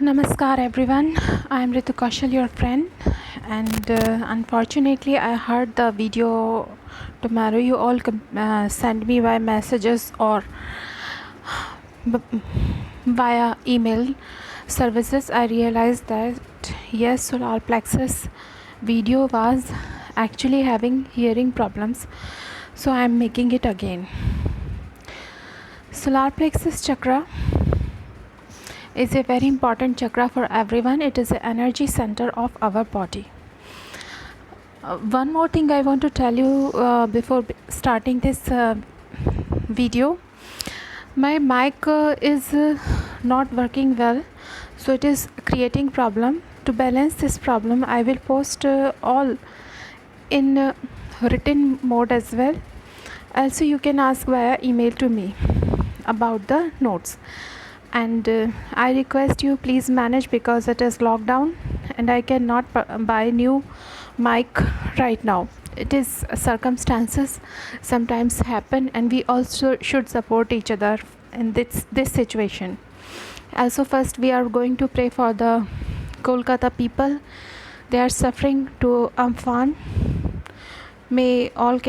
Namaskar everyone, I am Ritu Kaushal, your friend, and unfortunately I heard the video tomorrow. You all send me via messages or via email services. I realized that yes, solar plexus video was actually having hearing problems, so I am making it again. Solar plexus chakra is a very important chakra for everyone. It is the energy center of our body. One more thing I want to tell you before starting this video. My mic is not working well, so it is creating problem. To balance this problem, I will post all in written mode as well. Also, you can ask via email to me about the notes. And I request you please manage, because it is lockdown and I cannot buy new mic right now. It is circumstances sometimes happen, and we also should support each other in this situation. Also, first we are going to pray for the Kolkata people. They are suffering to Amphan. May all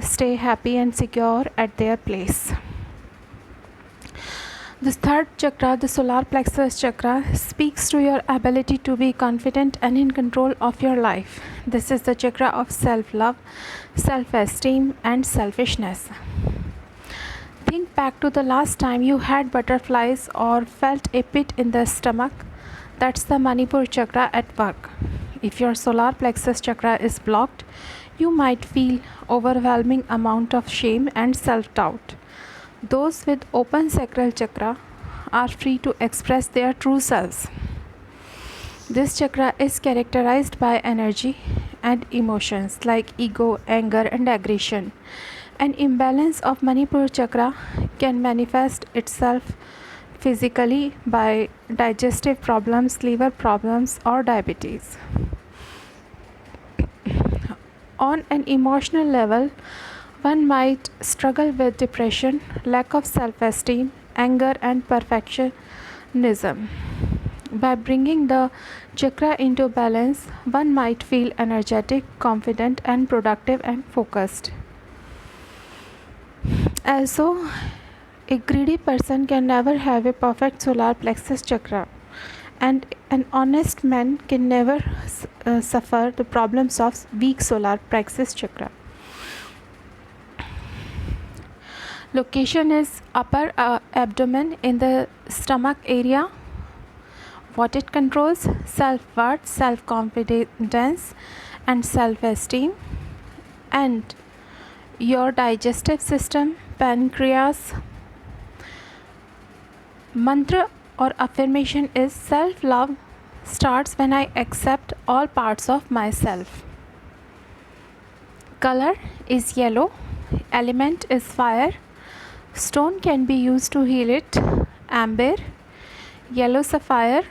stay happy and secure at their place. The third chakra, the solar plexus chakra, speaks to your ability to be confident and in control of your life. This is the chakra of self-love, self-esteem, and selfishness. Think back to the last time you had butterflies or felt a pit in the stomach. That's the Manipur chakra at work. If your solar plexus chakra is blocked, you might feel overwhelming amount of shame and self-doubt. Those with open sacral chakra are free to express their true selves. This chakra is characterized by energy and emotions like ego, anger, and aggression. An imbalance of Manipur chakra can manifest itself physically by digestive problems, liver problems, or diabetes. On an emotional level, one might struggle with depression, lack of self-esteem, anger, and perfectionism. By bringing the chakra into balance, one might feel energetic, confident, and productive and focused. Also, a greedy person can never have a perfect solar plexus chakra, and an honest man can never suffer the problems of weak solar plexus chakra. Location is upper abdomen in the stomach area. What it controls: self-worth, self-confidence, and self-esteem. And your digestive system, pancreas. Mantra or affirmation is: self-love starts when I accept all parts of myself. Color is yellow. Element is fire. Stone can be used to heal it: amber, yellow sapphire,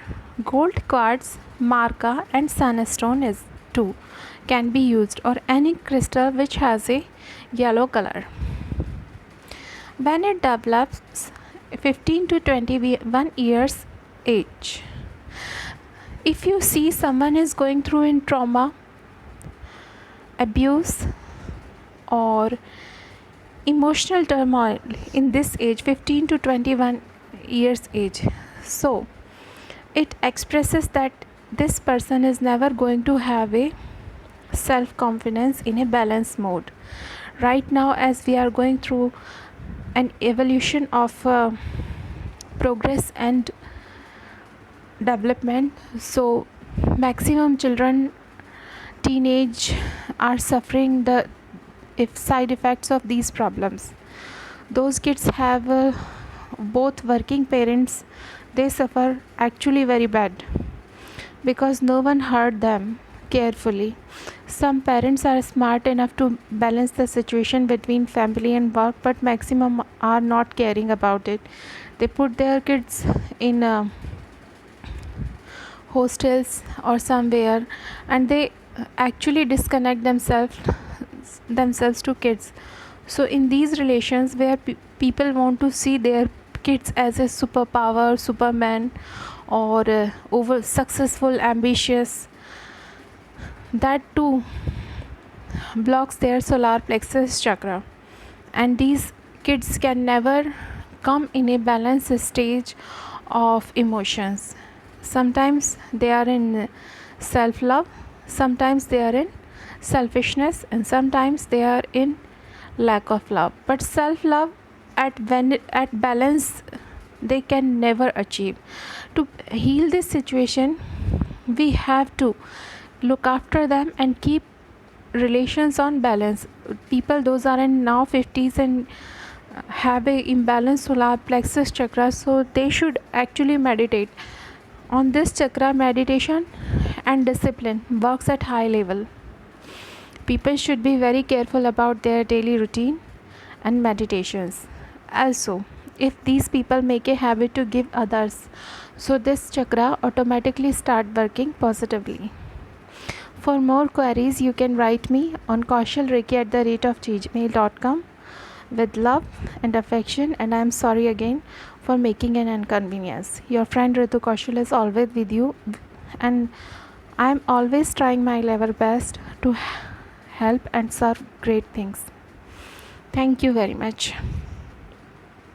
gold quartz, marca, and sunstone can be used, or any crystal which has a yellow color. When it develops 15 to 21 years age. If you see someone is going through in trauma, abuse, or emotional turmoil in this age, 15 to 21 years age, so it expresses that this person is never going to have a self-confidence in a balanced mode. Right now, as we are going through an evolution of progress and development, so maximum children, teenage, are suffering the side effects of these problems. Those kids have both working parents. They suffer actually very bad because no one heard them carefully. Some parents are smart enough to balance the situation between family and work, but maximum are not caring about it. They put their kids in hostels or somewhere, and they actually disconnect themselves to kids. So in these relations where people want to see their kids as a superpower, superman, or over successful, ambitious, that too blocks their solar plexus chakra, and these kids can never come in a balanced stage of emotions. Sometimes they are in self love, sometimes they are in selfishness, and sometimes they are in lack of love. But self love at balance they can never achieve. To heal this situation, we have to look after them and keep relations on balance. People those are in now 50s and have a imbalanced solar plexus chakra, so they should actually meditate on this chakra. Meditation and discipline works at high level. People should be very careful about their daily routine and meditations. Also, if these people make a habit to give others, so this chakra automatically start working positively. For more queries, you can write me on kaushalreiki@gmail.com with love and affection, and I am sorry again for making an inconvenience. Your friend Ritu Kaushal is always with you, and I am always trying my level best to help and serve great things. Thank you very much.